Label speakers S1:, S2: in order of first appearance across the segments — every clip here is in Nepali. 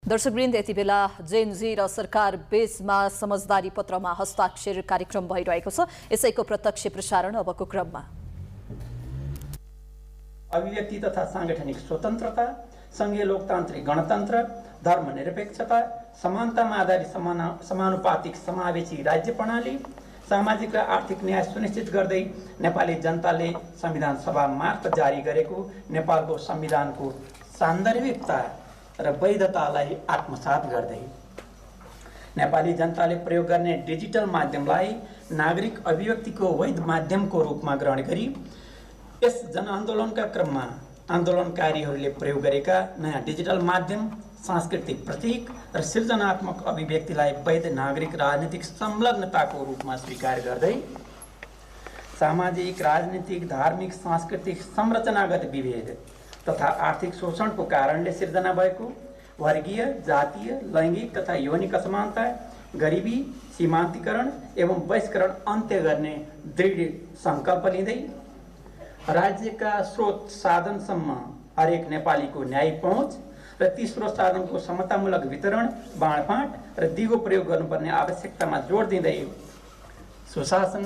S1: दर्शकवृन्द, यति बेला जेनजी र सरकार बीचमा समझदारी पत्रमा हस्ताक्षर कार्यक्रम भइरहेको छ। यसैको प्रत्यक्ष प्रसारण अबको क्रममा।
S2: अभिव्यक्ति तथा सांगठनिक स्वतन्त्रता, संघीय लोकतान्त्रिक गणतन्त्र, धर्मनिरपेक्षता, समानतामा आधारित समानुपातिक समावेशी राज्य प्रणाली, सामाजिक र आर्थिक न्याय सुनिश्चित गर्दै नेपाली जनताले संविधान सभा मार्फत जारी गरेको नेपालको संविधानको सान्दर्भिकता र वैधतालाई आत्मसात गर्दै नेपाली जनताले प्रयोग गर्ने डिजिटल माध्यमलाई नागरिक अभिव्यक्तिको वैध माध्यमको रूपमा ग्रहण गरी यस जनआन्दोलनका क्रममा आन्दोलनकारीहरूले प्रयोग गरेका नयाँ डिजिटल माध्यम, सांस्कृतिक प्रतीक र सृजनात्मक अभिव्यक्तिलाई वैध नागरिक राजनीतिक संलग्नताको रूपमा स्वीकार गर्दै सामाजिक, राजनीतिक, धार्मिक, सांस्कृतिक, संरचनागत विभेद तथा आर्थिक शोषणको कारणले सिर्जना भएको वर्गीय, जातीय, लैङ्गिक तथा यौनिक असमानता, गरिबी, सीमान्तीकरण एवं बहिष्करण अन्त्य गर्ने दृढ सङ्कल्प लिँदै राज्यका स्रोत साधनसम्म हरेक नेपालीको न्यायिक पहुँच र ती स्रोत साधनको समतामूलक वितरण, बाँडफाँट र दिगो प्रयोग गर्नुपर्ने आवश्यकतामा जोड दिँदै सुशासन,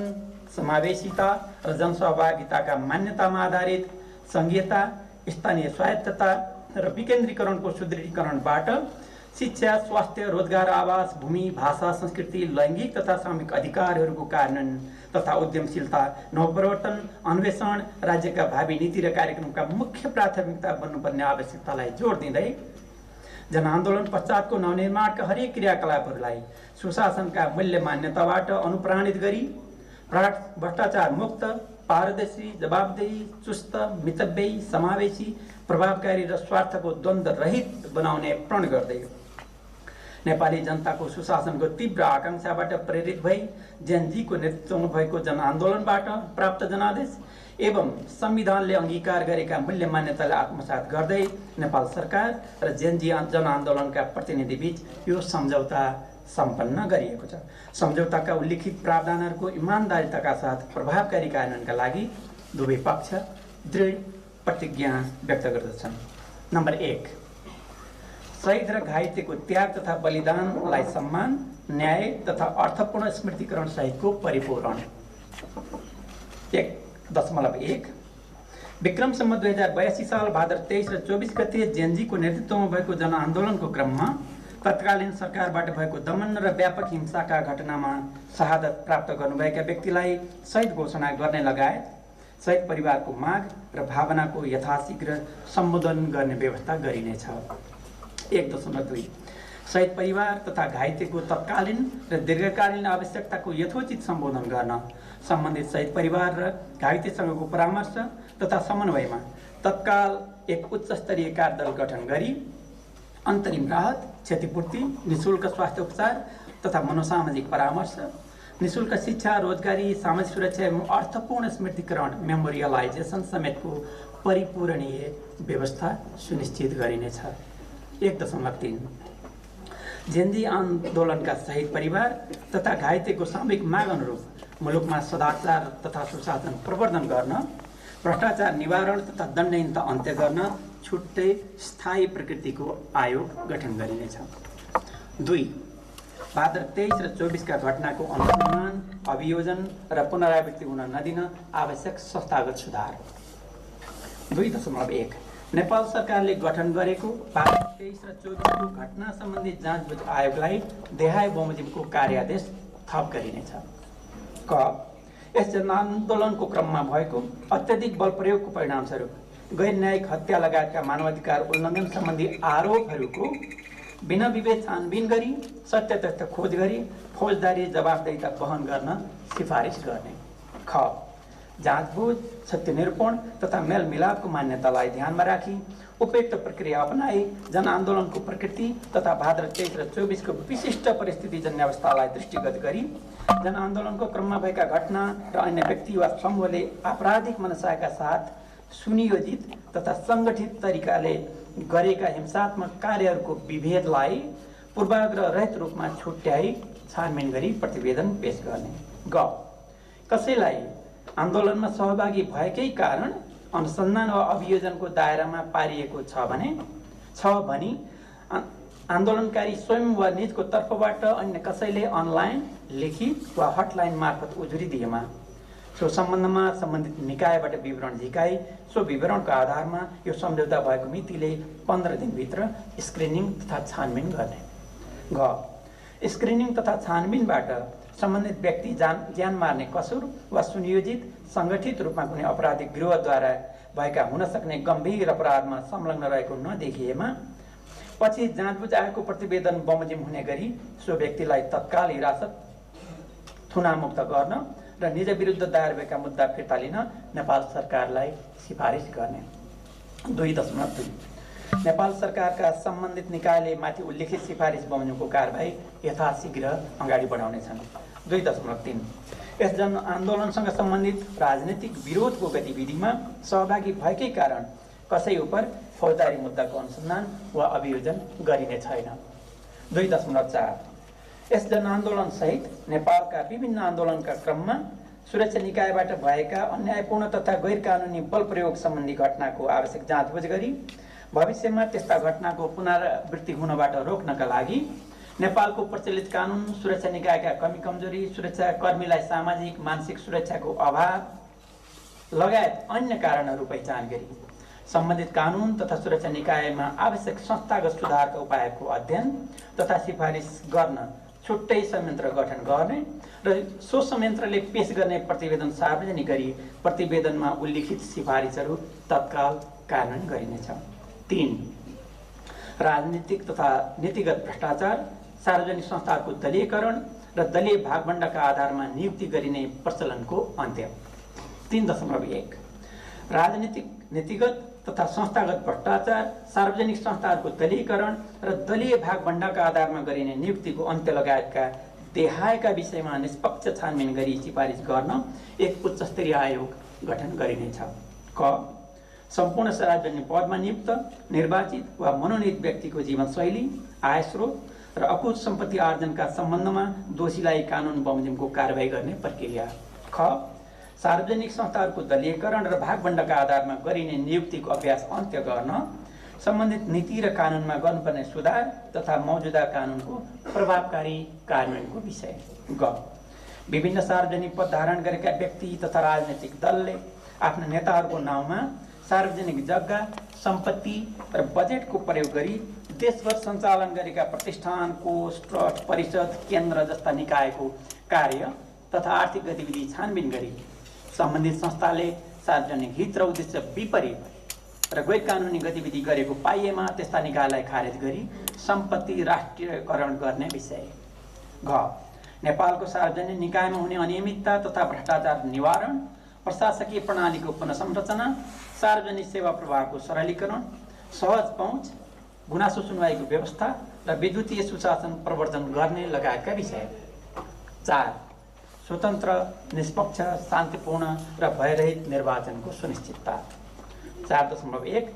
S2: समावेशिता र जनसहभागिताका मान्यतामा आधारित संघीयता, स्थानीय स्वायत्तता र विकेन्द्रीकरणको सुदृढीकरणबाट शिक्षा, स्वास्थ्य, रोजगार, आवास, भूमि, भाषा, संस्कृति, लैङ्गिक तथा सामूहिक अधिकारहरूको कार्यान्वयन तथा उद्यमशीलता, नवप्रवर्तन, अन्वेषण राज्यका भावी नीति र कार्यक्रमका मुख्य प्राथमिकता बन्नुपर्ने आवश्यकतालाई जोड दिँदै जनआन्दोलन पश्चातको नवनिर्माणका हरेक क्रियाकलापहरूलाई सुशासनका मूल्य मान्यताबाट अनुप्राणित गरी भ्रष्टाचार मुक्त, पारदर्शी, जवाबदेही, चुस्त, मितव्ययी, समावेशी, प्रभावकारी र स्वार्थको द्वन्द्व रहित बनाउने प्रण गर्दै नेपाली जनताको सुशासनको तीव्र आकांक्षाबाट प्रेरित भई जेनजीको नेतृत्वमा भएको जनआन्दोलनबाट प्राप्त जनादेश एवं संविधानले अंगीकार गरेका मूल्य मान्यतालाई आत्मसात गर्दै नेपाल सरकार र जेनजी जनआन्दोलनका प्रतिनिधि बीच यो सम्झौता सम्पन्न गरिएको छ। सम्झौताका उल्लिखित प्रावधानहरूको इमानदारिताका साथ प्रभावकारी कार्यान्वयनका लागि दुवै पक्ष दृढ प्रतिज्ञा व्यक्त गर्दछन्। नम्बर 1, शहीद र घाइतेको त्याग तथा बलिदानलाई सम्मान, न्याय तथा अर्थपूर्ण स्मृतिकरण सहितको परिपूरण। 1.1 विक्रम सम्वत 2082 साल भाद्र 23 र 24 गते जेनजीको नेतृत्वमा भएको जनआन्दोलनको क्रममा तत्कालीन सरकारबाट भएको दमन र व्यापक हिंसाका घटनामा शहादत प्राप्त गर्नुभएका व्यक्तिलाई शहीद घोषणा गर्ने लगायत शहीद परिवारको माग र भावनाको यथाशीघ्र सम्बोधन गर्ने व्यवस्था गरिनेछ। 1.2 शहीद परिवार तथा घाइतेको तत्कालीन र दीर्घकालीन आवश्यकताको यथोचित सम्बोधन गर्न सम्बन्धित शहीद परिवार र घाइतेसँगको परामर्श तथा समन्वयमा तत्काल एक उच्च स्तरीय कार्यदल गठन गरी अन्तरिम राहत, क्षतिपूर्ति, निःशुल्क स्वास्थ्य उपचार तथा मनोसामाजिक परामर्श, निःशुल्क शिक्षा, रोजगारी, सामाजिक सुरक्षा एवं अर्थपूर्ण स्मृतिकरण मेमोरियलाइजेसन समेतको परिपूरणीय व्यवस्था सुनिश्चित गरिनेछ। 1.3 जेनजी आन्दोलनका शहीद परिवार तथा घाइतेको सामूहिक माग अनुरूप मुलुकमा सदाचार तथा सुशासन प्रवर्धन गर्न, भ्रष्टाचार निवारण तथा दण्डहीनता अन्त्य गर्न छुट्टै स्थायी प्रकृतिको आयोग गठन गरिनेछ। 2 भाद्र 23 र 24 का घटनाको अनुसन्धान, अभियोजन र पुनरावृत्ति हुन नदिन आवश्यक संस्थागत सुधार। 2.1 नेपाल सरकारले गठन गरेको भाद्र 23 र 24 को घटना सम्बन्धी जाँच आयोगलाई देहाय बमोजिमको कार्यादेश थप गरिनेछ। क यस जनआन्दोलनको क्रममा भएको अत्यधिक बल प्रयोगको परिणामस्वरूप गैर न्यायिक हत्या लगायतका मानवाधिकार उल्लङ्घन सम्बन्धी आरोपहरूको बिना विवेक छानबिन गरी सत्य तथ्य खोज गरी फौजदारी जवाबदेहिता वहन गर्न सिफारिस गर्ने। ख जाँचबुझ, सत्य निरूपण तथा मेलमिलापको मान्यतालाई ध्यानमा राखी उपयुक्त प्रक्रिया अपनाई जनआन्दोलनको प्रकृति तथा भाद्र 23 र 24 को विशिष्ट परिस्थितिजन्य अवस्थालाई दृष्टिगत गरी जनआन्दोलनको क्रममा भएका घटना र अन्य व्यक्ति वा समूहले आपराधिक मनसायका साथ सुनियोजित तथा सङ्गठित तरिकाले गरेका हिंसात्मक कार्यहरूको विभेदलाई पूर्वाग्रह रहित रूपमा छुट्याई छानबिन गरी प्रतिवेदन पेश गर्ने। ग कसैलाई आन्दोलनमा सहभागी भएकै कारण अनुसन्धान वा अभियोजनको दायरामा पारिएको छ भनी आन्दोलनकारी स्वयं वा निजको तर्फबाट अन्य कसैले अनलाइन, लिखित वा हटलाइन मार्फत उजुरी दिएमा सो सम्बन्धमा सम्बन्धित निकायबाट विवरण झिकाई सो विवरणको आधारमा यो सम्झौता भएको मितिले 15 दिनभित्र स्क्रिनिङ तथा छानबिन गर्ने। घ स्क्रिनिङ तथा छानबिनबाट सम्बन्धित व्यक्ति ज्यान मार्ने कसुर वा सुनियोजित सङ्गठित रूपमा कुनै आपराधिक गिरोहद्वारा भएका हुन सक्ने गम्भीर अपराधमा संलग्न रहेको नदेखिएमा पछि जाँचबुझ आएको प्रतिवेदन बमोजिम हुने गरी सो व्यक्तिलाई तत्काल हिरासत थुनामुक्त गर्न र निज विरुद्ध दायर भएका मुद्दा फिर्ता लिन नेपाल सरकारलाई सिफारिस गर्ने। 2.2 नेपाल सरकारका सम्बन्धित निकायले माथि उल्लेखित सिफारिस बमोजिमको कारबाही यथाशीघ्र अगाडि बढाउनेछन्। 2.3 यस जनआन्दोलनसँग सम्बन्धित राजनीतिक विरोधको गतिविधिमा सहभागी भएकै कारण कसै उप फौजदारी मुद्दाको अनुसन्धान वा अभियोजन गरिने छैन। 2.4 यस जनआन्दोलन सहित नेपालका विभिन्न आन्दोलनका क्रममा सुरक्षा निकायबाट भएका अन्यायपूर्ण तथा गैर कानुनी बल प्रयोग सम्बन्धी घटनाको आवश्यक जाँचबुझ गरी भविष्यमा त्यस्ता घटनाको पुनरावृत्ति हुनबाट रोक्नका लागि नेपालको प्रचलित कानुन, सुरक्षा निकायका कमी कमजोरी, सुरक्षाकर्मीलाई सामाजिक मानसिक सुरक्षाको अभाव लगायत अन्य कारणहरू पहिचान गरी सम्बन्धित कानुन तथा सुरक्षा निकायमा आवश्यक संस्थागत सुधारका उपायको अध्ययन तथा सिफारिस गर्न छुट्टै संयन्त्र गठन गर्ने र सो संयन्त्रले पेश गर्ने प्रतिवेदन सार्वजनिक गरी प्रतिवेदनमा उल्लिखित सिफारिसहरू तत्काल कार्यान्वयन गरिनेछ। 3 राजनीतिक तथा नीतिगत भ्रष्टाचार, सार्वजनिक संस्थाहरूको दलीयकरण र दलीय भागभण्डका आधारमा नियुक्ति गरिने प्रचलनको अन्त्य। 3.1 राजनीतिक, नीतिगत तथा संस्थागत भ्रष्टाचार, सार्वजनिक संस्थाहरूको दलीयकरण र दलीय भागभण्डका आधारमा गरिने नियुक्तिको अन्त्य लगायतका देहायका विषयमा निष्पक्ष छानबिन गरी सिफारिस गर्न एक उच्च स्तरीय आयोग गठन गरिनेछ। क सम्पूर्ण सार्वजनिक पदमा नियुक्त, निर्वाचित वा मनोनित व्यक्तिको जीवनशैली, आयस्रोत र अकुत सम्पत्ति आर्जनका सम्बन्धमा दोषीलाई कानुन बमोजिमको कारबाही गर्ने प्रक्रिया। ख सार्वजनिक संस्थाहरूको दलीयकरण र भागभण्डका आधारमा गरिने नियुक्तिको अभ्यास अन्त्य गर्न सम्बन्धित नीति र कानुनमा गर्नुपर्ने सुधार तथा मौजूदा कानुनको प्रभावकारी कार्यान्वयनको विषय। ग विभिन्न सार्वजनिक पद धारण गरेका व्यक्ति तथा राजनैतिक दलले आफ्ना नेताहरूको नाउँमा सार्वजनिक जग्गा, सम्पत्ति र बजेटको प्रयोग गरी देशभर सञ्चालन गरेका प्रतिष्ठान, कोष, ट्रस्ट, परिषद, केन्द्र जस्ता निकायको कार्य तथा आर्थिक गतिविधि छानबिन गरी सम्बन्धित संस्थाले सार्वजनिक हित र उद्देश्य विपरीत र गैर कानुनी गतिविधि गरेको पाइएमा त्यस्ता निकायलाई खारेज गरी सम्पत्ति राष्ट्रियकरण गर्ने विषय। घ नेपालको सार्वजनिक निकायमा हुने अनियमितता तथा भ्रष्टाचार निवारण, प्रशासकीय प्रणालीको पुनर्संरचना, सार्वजनिक सेवा प्रवाहको सरलीकरण, सहज पहुँच, गुनासो सुनवाईको व्यवस्था र विद्युतीय सुशासन प्रवर्धन गर्ने लगायतका विषय। 4 स्वतन्त्र, निष्पक्ष, शान्तिपूर्ण र भयरहित निर्वाचनको सुनिश्चितता। 4.1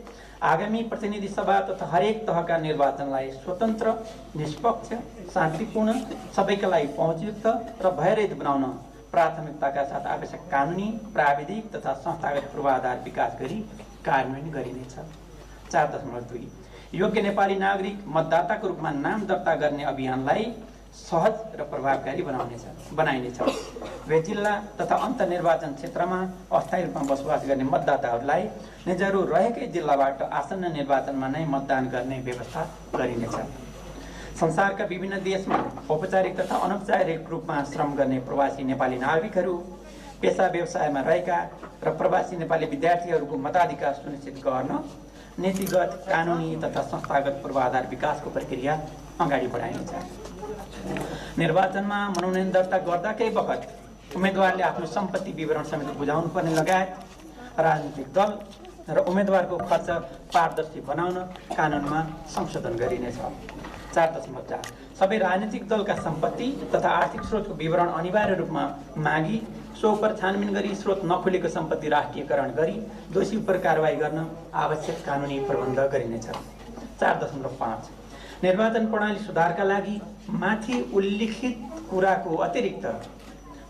S2: आगामी प्रतिनिधि सभा तथा हरेक तहका निर्वाचनलाई स्वतन्त्र, निष्पक्ष, शान्तिपूर्ण, सबैका लागि पहुँचयुक्त र भयरहित बनाउन प्राथमिकताका साथ आवश्यक कानुनी, प्राविधिक तथा संस्थागत पूर्वाधार विकास गरी कार्यान्वयन गरिनेछ। 4.2 योग्य नेपाली नागरिक मतदाताको रूपमा नाम दर्ता गर्ने अभियानलाई सहज र प्रभावकारी बनाइनेछ। वे जिल्ला तथा अन्तर्निर्वाचन क्षेत्रमा अस्थायी रूपमा बसोबास गर्ने मतदाताहरूलाई निजहरू रहेकै जिल्लाबाट आसन्न निर्वाचनमा नै मतदान गर्ने व्यवस्था गरिनेछ। संसारका विभिन्न देशमा औपचारिक तथा अनौपचारिक रूपमा श्रम गर्ने प्रवासी नेपाली नागरिकहरू, पेसा व्यवसायमा रहेका र प्रवासी नेपाली विद्यार्थीहरूको मताधिकार सुनिश्चित गर्न नीतिगत, कानुनी तथा संस्थागत पूर्वाधार विकासको प्रक्रिया अगाडि बढाइनेछ। निर्वाचनमा मनोनयन दर्ता गर्दाकै बखत उम्मेदवारले आफ्नो सम्पत्ति विवरण समेत बुझाउनु पर्ने लगायत राजनीतिक दल र उम्मेदवारको खर्च पारदर्शी बनाउन कानुनमा संशोधन गरिनेछ। 4.4 सबै राजनीतिक दलका सम्पत्ति तथा आर्थिक स्रोतको विवरण अनिवार्य रूपमा मागी सो उप छानबिन गरी स्रोत नखुलेको सम्पत्ति राष्ट्रियकरण गरी दोषी उप कारबाही गर्न आवश्यक कानुनी प्रबन्ध गरिनेछ। 4.5 निर्वाचन प्रणाली सुधारका लागि माथि उल्लिखित कुराको अतिरिक्त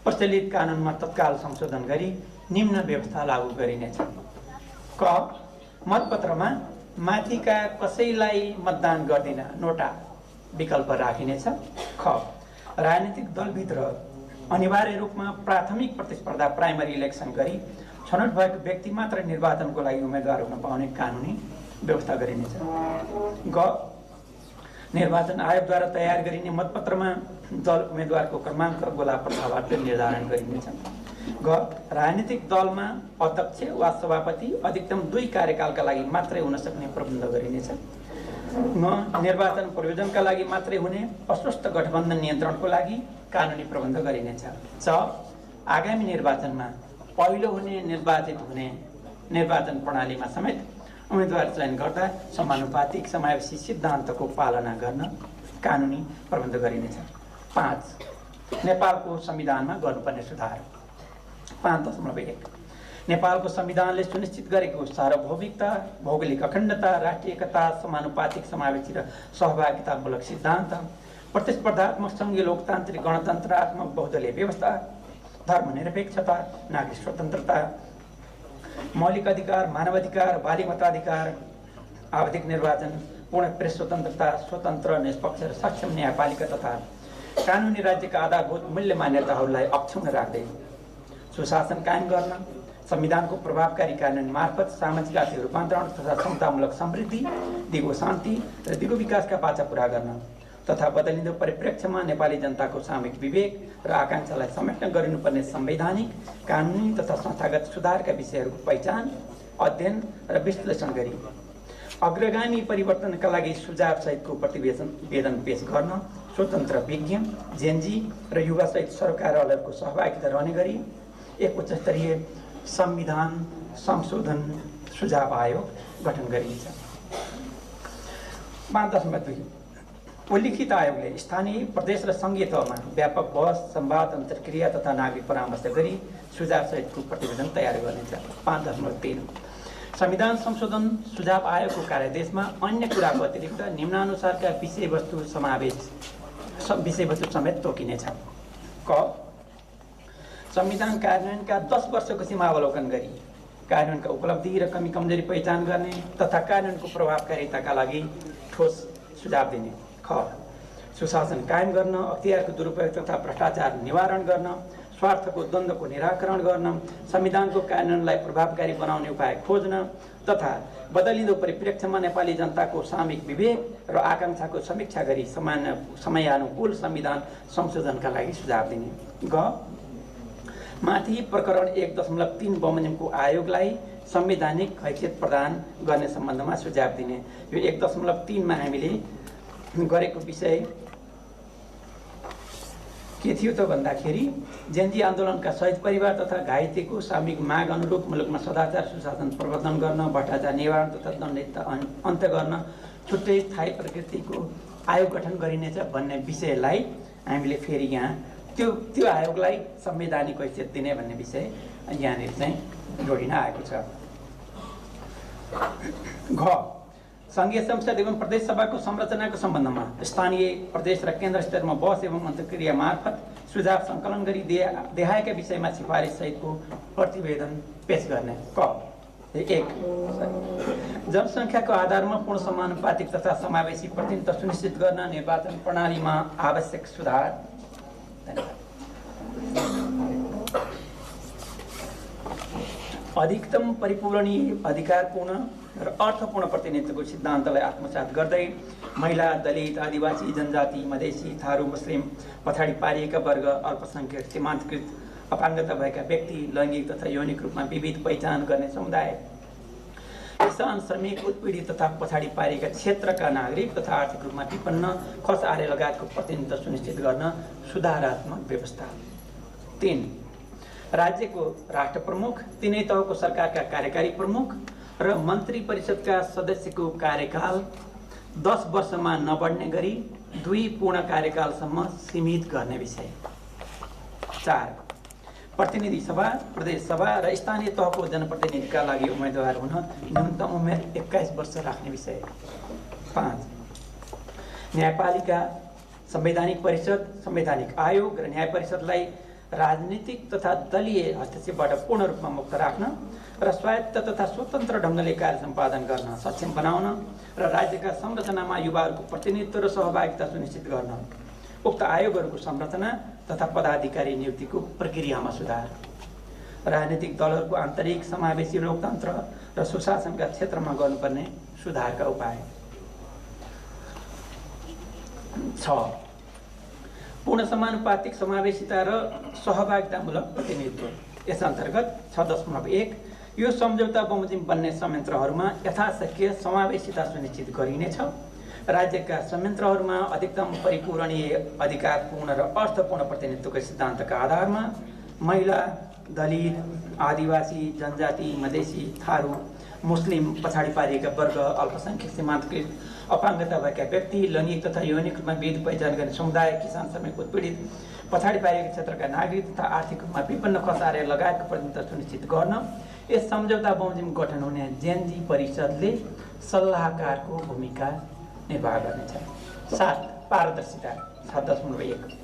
S2: प्रचलित कानुनमा तत्काल संशोधन गरी निम्न व्यवस्था लागू गरिनेछ। क मतपत्रमा माथिका कसैलाई मतदान गर्दिन नोटा विकल्प राखिनेछ। ख राजनीतिक दलभित्र अनिवार्य रूपमा प्राथमिक प्रतिस्पर्धा प्राइमरी इलेक्सन गरी छनौट भएको व्यक्ति मात्र निर्वाचनको लागि उम्मेदवार हुन पाउने कानुनी व्यवस्था गरिनेछ। ग निर्वाचन आयोगद्वारा तयार गरिने मतपत्रमा दल उम्मेदवारको क्रमाङ्क गोला प्रथाबाट निर्धारण गरिनेछ। ग राजनीतिक दलमा अध्यक्ष वा सभापति अधिकतम 2 कार्यकालका लागि मात्रै हुन सक्ने प्रबन्ध गरिनेछ। ङ निर्वाचन प्रयोजनका लागि मात्रै हुने अस्वस्थ गठबन्धन नियन्त्रणको लागि कानुनी प्रबन्ध गरिनेछ। च आगामी निर्वाचनमा पहिलो हुने निर्वाचित हुने निर्वाचन प्रणालीमा समेत उम्मेदवार चयन गर्दा समानुपातिक समावेशी सिद्धान्तको पालना गर्न कानुनी प्रबन्ध गरिनेछ। 5 नेपालको संविधानमा गर्नुपर्ने सुधार। 5.1 नेपालको संविधानले सुनिश्चित गरेको सार्वभौमिकता, भौगोलिक अखण्डता, राष्ट्रिय एकता, समानुपातिक समावेशी र सहभागितामूलक सिद्धान्त, प्रतिस्पर्धात्मक सङ्घीय लोकतान्त्रिक गणतन्त्रात्मक बहुदलीय व्यवस्था, धर्मनिरपेक्षता, नागरिक स्वतन्त्रता, मौलिक अधिकार, मानवाधिकार, बालिग मताधिकार, आवधिक निर्वाचन, पूर्ण प्रेस स्वतन्त्रता, स्वतन्त्र, निष्पक्ष र सक्षम न्यायपालिका तथा कानुनी राज्यका आधारभूत मूल्य मान्यताहरूलाई अक्षुण्ण राख्दै सुशासन कायम गर्न, संविधानको प्रभावकारी कार्यान्वयन मार्फत सामाजिक आर्थिक रूपान्तरण तथा समतामूलक समृद्धि, दिगो शान्ति र दिगो विकासका बाचा पूरा गर्न तथा बदलिँदो परिप्रेक्ष्यमा नेपाली जनताको सामूहिक विवेक र आकाङ्क्षालाई समेट्न गरिनुपर्ने संवैधानिक, कानुनी तथा संस्थागत सुधारका विषयहरूको पहिचान, अध्ययन र विश्लेषण गरी अग्रगामी परिवर्तनका लागि सुझावसहितको प्रतिवेदन पेश गर्न, स्वतन्त्र विज्ञ, जेनजी र युवासहित सरकारहरूको सहभागिता रहने गरी एक उच्चस्तरीय संविधान संशोधन सुझाव आयोग गठन गरिन्छ। 5.2 उल्लिखित आयोगले स्थानीय, प्रदेश र सङ्घीय तहमा व्यापक बहस, संवाद, अन्तर्क्रिया तथा नागरिक परामर्श गरी सुझावसहितको प्रतिवेदन तयार गर्नेछ। 5.3 संविधान संशोधन सुझाव आयोगको कार्यादेशमा अन्य कुराको अतिरिक्त निम्नानुसारका विषयवस्तु समेत तोकिनेछ। क संविधान कार्यान्वयनका 10 वर्षको सीमावलोकन गरी कार्यान्वयनका उपलब्धि र कमी कमजोरी पहिचान गर्ने तथा कार्यान्वयनको प्रभावकारिताका लागि ठोस सुझाव दिने। ख सुशासन कायम गर्न, अख्तियारको दुरुपयोग तथा भ्रष्टाचार निवारण गर्न, स्वार्थको द्वन्द्वको निराकरण गर्न, संविधानको कार्यान्वयनलाई प्रभावकारी बनाउने उपाय खोज्न तथा बदलिँदो परिप्रेक्ष्यमा नेपाली जनताको सामूहिक विवेक र आकाङ्क्षाको समीक्षा गरी समयानुकूल संविधान संशोधनका लागि सुझाव दिने। ग माथि प्रकरण 1.3 बमोजिमको आयोगलाई संवैधानिक हैसियत प्रदान गर्ने सम्बन्धमा सुझाव दिने। यो 1.3 मा हामीले गरेको विषय के थियो त भन्दाखेरि जेनजी आन्दोलनका शहीद परिवार तथा घाइतेको सामूहिक माग अनुरूप मुलुकमा सदाचार सुशासन प्रवर्धन गर्न, भ्रष्टाचार निवारण तथा दण्डित अन्त्य गर्न छुट्टै स्थायी प्रकृतिको आयोग गठन गरिनेछ भन्ने विषयलाई हामीले फेरि यहाँ त्यो आयोगलाई संवैधानिक हैसियत दिने भन्ने विषय यहाँनिर चाहिँ जोडिन आएको छ। घ सङ्घीय संसद एवं प्रदेश सभाको संरचनाको सम्बन्धमा स्थानीय, प्रदेश र केन्द्र स्तरमा बहस एवं अन्तर्क्रिया मार्फत सुझाव सङ्कलन गरी देखाएका विषयमा सिफारिस सहितको प्रतिवेदन पेश गर्ने। क 1 जनसङ्ख्याको आधारमा पूर्ण समानुपातिक तथा समावेशी प्रतिनिधित्व सुनिश्चित गर्न निर्वाचन प्रणालीमा आवश्यक सुधार। अधिकतम परिपूरणीय, अधिकारपूर्ण र अर्थपूर्ण प्रतिनिधित्वको सिद्धान्तलाई आत्मसात गर्दै महिला, दलित, आदिवासी, जनजाति, मधेसी, थारू, मुस्लिम, पछाडि पारिएका वर्ग, अल्पसङ्ख्यक, सीमान्तकृत, अपाङ्गता भएका व्यक्ति, लैङ्गिक तथा यौनिक रूपमा विविध पहिचान गर्ने समुदाय, किसान, श्रमिक, उत्पीडित तथा पछाडि पारिएका क्षेत्रका नागरिक तथा आर्थिक रूपमा विपन्न, खस आर्य लगायतको प्रतिनिधित्व सुनिश्चित गर्न सुधारात्मक व्यवस्था। 3 राज्यको राष्ट्र प्रमुख, तिनै तहको सरकारका कार्यकारी प्रमुख र मन्त्री परिषदका सदस्यको कार्यकाल 10 वर्षमा नबढ्ने गरी 2 पूर्ण कार्यकालसम्म सीमित गर्ने विषय। 4 प्रतिनिधि सभा, प्रदेश सभा र स्थानीय तहको जनप्रतिनिधिका लागि उम्मेदवार हुन न्यूनतम उमेर 21 वर्ष राख्ने विषय। 5 न्यायपालिका, संवैधानिक परिषद, संवैधानिक आयोग र न्याय परिषदलाई राजनीतिक तथा दलीय हस्तक्षेपबाट पूर्ण रूपमा मुक्त राख्न र स्वायत्त तथा स्वतन्त्र ढङ्गले कार्य सम्पादन गर्न सक्षम बनाउन र राज्यका संरचनामा युवाहरूको प्रतिनिधित्व र सहभागिता सुनिश्चित गर्न उक्त आयोगहरूको संरचना तथा पदाधिकारी नियुक्तिको प्रक्रियामा सुधार, राजनीतिक दलहरूको आन्तरिक समावेशी लोकतन्त्र र सुशासनका क्षेत्रमा गर्नुपर्ने सुधारका उपाय। 6. पूर्ण समानुपातिक समावेशिता र सहभागितामूलक प्रतिनिधित्व। यस अन्तर्गत 6.1 यो सम्झौता बमोजिम बन्ने संयन्त्रहरूमा यथाशक्य समावेशिता सुनिश्चित गरिनेछ। राज्यका संयन्त्रहरूमा अधिकतम परिपूरणीय अधिकारपूर्ण र अर्थपूर्ण प्रतिनिधित्वको सिद्धान्तका आधारमा महिला, दलित, आदिवासी, जनजाति, मधेसी, थारू, मुस्लिम, पछाडि पारिएका वर्ग, अल्पसङ्ख्यक, सीमान्तकृत, अपाङ्गता भएका व्यक्ति, लैङ्गिक तथा यौनिक रूपमा भेद पहिचान गर्ने समुदाय, किसान समेत उत्पीडित, पछाडि पारिएका क्षेत्रका नागरिक तथा आर्थिक रूपमा विपन्न खसारे लगायतको प्रतिनिधित्व सुनिश्चित गर्न यस सम्झौता बमोजिम गठन हुने जेनजी परिषदले सल्लाहकारको भूमिका निर्वाह गर्नेछ। 7. पारदर्शिता। 7.1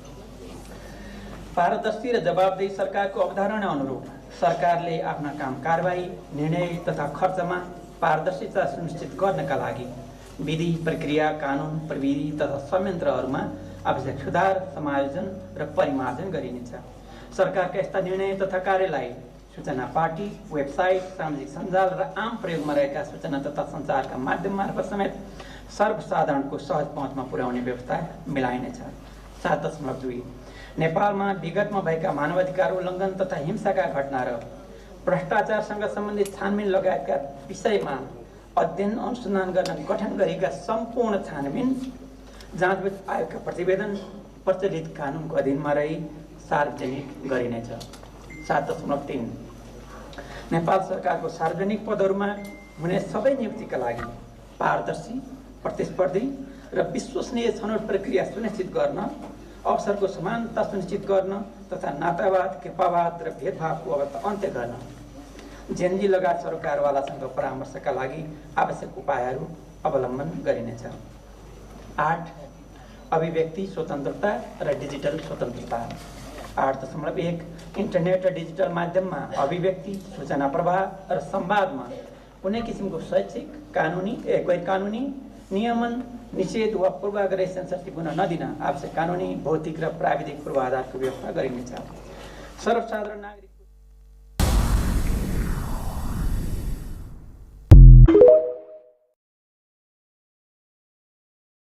S2: पारदर्शी र जवाबदेही सरकारको अवधारणा अनुरूप सरकारले आफ्ना काम कारबाही, निर्णय तथा खर्चमा पारदर्शिता सुनिश्चित गर्नका लागि विधि, प्रक्रिया, कानुन, प्रविधि तथा संयन्त्रहरूमा आवश्यक सुधार, समायोजन र परिमार्जन गरिनेछ। सरकारका यस्ता निर्णय तथा कार्यलाई सूचना पार्टी, वेबसाइट, सामाजिक सञ्जाल र आम प्रयोगमा रहेका सूचना तथा सञ्चारका माध्यम मार्फत समेत सर्वसाधारणको सहज पहुँचमा पुर्याउने व्यवस्था मिलाइनेछ। 7.2 नेपालमा विगतमा भएका मानवाधिकार उल्लङ्घन तथा हिंसाका घटना र भ्रष्टाचारसँग सम्बन्धित छानबिन लगायतका विषयमा अध्ययन अनुसन्धान गर्न गठन गरेका सम्पूर्ण छानबिन जाँचबुझ आयोगका प्रतिवेदन प्रचलित कानुनको अधीनमा रही सार्वजनिक गरिनेछ। 7.3 नेपाल सरकारको सार्वजनिक पदहरूमा हुने सबै नियुक्तिका लागि पारदर्शी, प्रतिस्पर्धी र विश्वसनीय छनौट प्रक्रिया सुनिश्चित गर्न, अवसरको समानता सुनिश्चित गर्न तथा नातावाद, कृपावाद र भेदभावको अवस्था अन्त्य गर्न जेनजी लगायत सरकारवालासँग परामर्शका लागि आवश्यक उपायहरू अवलम्बन गरिनेछ। 8. अभिव्यक्ति स्वतन्त्रता र डिजिटल स्वतन्त्रता। 8.1 इन्टरनेट र डिजिटल माध्यममा अभिव्यक्ति, सूचना प्रवाह र संवादमा कुनै किसिमको शैक्षिक, कानुनी, गैर-कानुनी नियमन, निषेध वा पूर्वाग्रह सेन्सरसिप हुन नदिन आवश्यक कानुनी, भौतिक र प्राविधिक पूर्वाधारको व्यवस्था गरिनेछ। सर्वसाधारण नागरिक